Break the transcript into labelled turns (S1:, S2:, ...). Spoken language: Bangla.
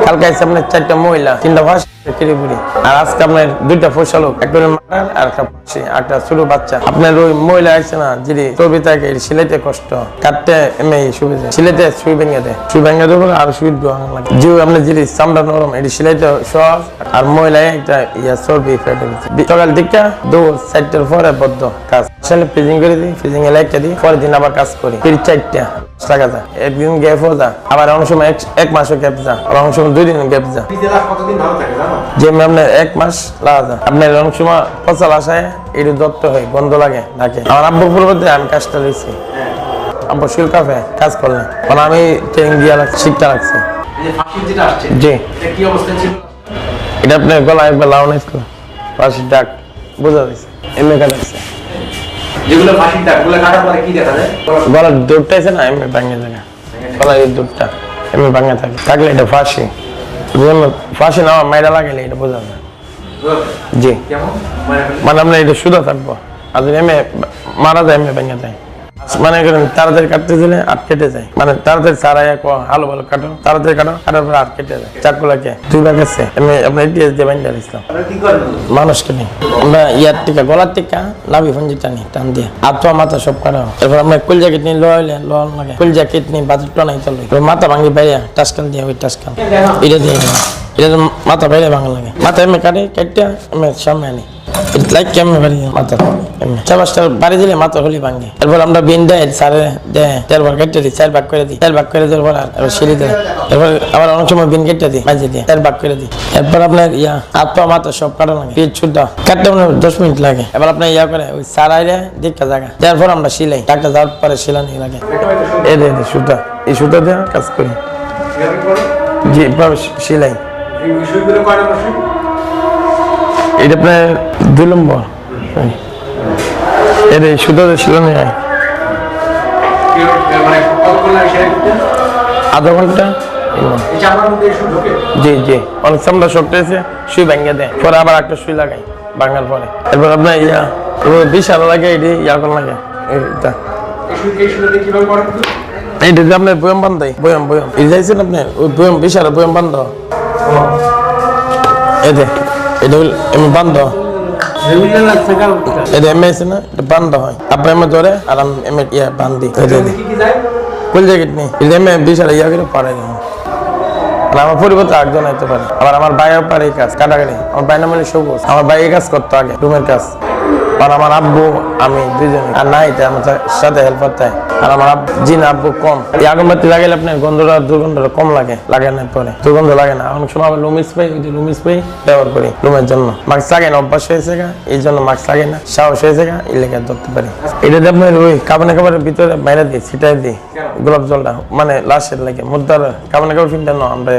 S1: কালকে আছে আপনার 4টা মহিলা 3টা ফাঁসি কিরিপুরি, আর আজকে আপনার 2টা ফসা লোক, একটা মারার আর একটা ফাঁসি, একটা ছোট বাচ্চা। আপনার ওই মহিলা আছে না যিনি তবে তাকে সিলাইতে কষ্ট, কাটতে এমনি সুবিধা, সিলাইতে সুই ভেঙে দেয়, সুই ভেঙে দেবো আর সুই লাগে যে আপনার যিনি চামড়া নরম এটি সিলাইতে সহজ। আর মহিলায় একটা চর্বি ফেটে গেছে। সকাল দিকটা 4টার পরে বদ্ধ কাজ ফ্রিজিং করে দিই, ফ্রিজিং এ একটা দিই, পরের দিন আবার কাজ করি। 4টা টাকা যায়, একদিন গ্যাপ হয়ে যা, আবার অনেক সময় 1 মাসও গ্যাপ যা, আবার অনেক সময় 2 দিন গ্যাপ যা, যে আপনার 1 মাস লাগা যায়। আপনার অনেক সময় ফসল আসায় একটু দত্ত হয়, গন্ধ লাগে থাকে। আমার আব্বুর পূর্বতে আমি কাজটা লইছি, আব্বু শিল কাফে কাজ করলেন, কারণ আমি ট্রেনিং দিয়া শিখতে লাগছে। জি, এটা আপনার গলা একবার লাউন আসলো, ফাঁসির ডাক বোঝা যাচ্ছে, এমনি কাটাচ্ছে।
S2: যেগুলো ফাঁসির দাগ গুলো কাটার পরে কি দেখা যায়?
S1: গলার দুধটা আছে না এমনি ভাঙে থাকে, গলার এই দুধটা এমনি ভাঙে থাকে, থাকলে এটা ফাঁসি। ফাঁসি না মাইরা লাগাইলে এটা বোঝা যায়। জি, মানে আপনার এটা সুদা থাকবো, আর যদি এমনি মারা যায় এমনি ভেঙে যায়। মানে তাড়াতাড়ি কাটতে দিলে আর কেটে যায়, মানে তাড়াতাড়ি সারাই আলো ভালো কাটো, তাড়াতাড়ি কাটো, কাটার পরে আর কেটে যায়। চাকুলাকে 2 ভাগ আছে এমনি আপনার ইতিহাস দিয়ে বাইন্দা দিচ্ছিলাম মানুষকে নিয়ে। আমরা ইয়ার টিকা গলার টিকা নাভি ফঞ্জি টানি টান দিয়ে আত্মা মাথা সব কাটা। এরপর আপনার কুল জ্যাকেট নিয়ে লোয়াইলে লোয়াল লাগে, কুল জ্যাকেট নিয়ে বাজার টানাই চলে, মাথা ভাঙি বাইয়া টাসকান দিয়ে ওই টাসকান এটা দিয়ে এটা মাথা বাইরে ভাঙা লাগে। মাথা এমনি কাটে কেটে এমনি সামনে আনি লাইক কেমন বাড়ি মাথা এমনি 4-5টা বাড়ি দিলে মাথা হলি ভাঙে। এরপর আমরা বিন দেয় সারে দেয় 4 ভাগ কেটে দিই, 4 ভাগ করে দিই, 4 ভাগ করে দেওয়ার পর এবার সিঁড়ি দেয়। এরপর আবার অনেক সময় বিন কেটে দিই, মাঝে দিয়ে 4 ভাগ করে দিই। এরপর আপনার হাত পা মাথা সব কাটা লাগে, পিঠ ছুটা কাটতে আপনার 10 মিনিট লাগে। এবার আপনার করে ওই সারাইরে দিকটা জায়গা তারপর আমরা সিলাই, ডাক্তার যাওয়ার পরে সিলানি লাগে। এই দে সুতা, এই সুতা দিয়ে কাজ করি। জি, সিলাই এটা আপনার 2 নম্বর। এর সুতা দিয়ে সিলানি হয় আধা ঘন্টা। জি জি, অনেক চামড়া শক্ত আছে, সুই ভেঙে দেয়, পরে আবার একটা সুই লাগাই ভাঙার পরে। এরপর আপনার বিশাল লাগে, এটি করা লাগে। এইটা যে আপনার বয়াম বান্ধাই, বয়াম এই যাইছেন আপনার ওই বয়াম বিশাল বয়াম বান্ধ, এতে এটা এমনি বান্ধ, এটা এমনি আছে না, এটা বান্ধ হয়। আপনার এমনি ধরে আর আমি এমনি বান্ধি কুল জ্যাকেট নেই, এটা এমনি বিশাল করে পারে। আমার পরিবর্তে একজন আইতে পারে, আবার আমার ভাইও পারে এই কাজ কাটাকাটি। আমার ভাই নাম হলো সবুজ, আমার ভাই এই কাজ করতো আগে রুমের কাজ, আর আমার আব্বু আমি 2জনে, আর নাই আমার সাথে হেল্পার তাই। আর আমার আব্বু কম এই আগমবাতি লাগাইলে আপনার গন্ধটা দুর্গন্ধটা কম লাগে না, পরে দুর্গন্ধ লাগে না। অনেক সময় আবার লুমিস পাই ব্যবহার করি রুমের জন্য। মাস্ক লাগে না, অভ্যাস হয়েছে গা, এই জন্য মাস্ক লাগে না, সাহস হয়েছে গা, এই লেগে ধরতে পারি। এটাতে আপনার ওই কাপড়ের ভিতরে বাইরে দিই, ছিটাই দিই গোলাপ জলটা, মানে লাশের লাগে মুদ্রার কাপড় ফিনটা আমরা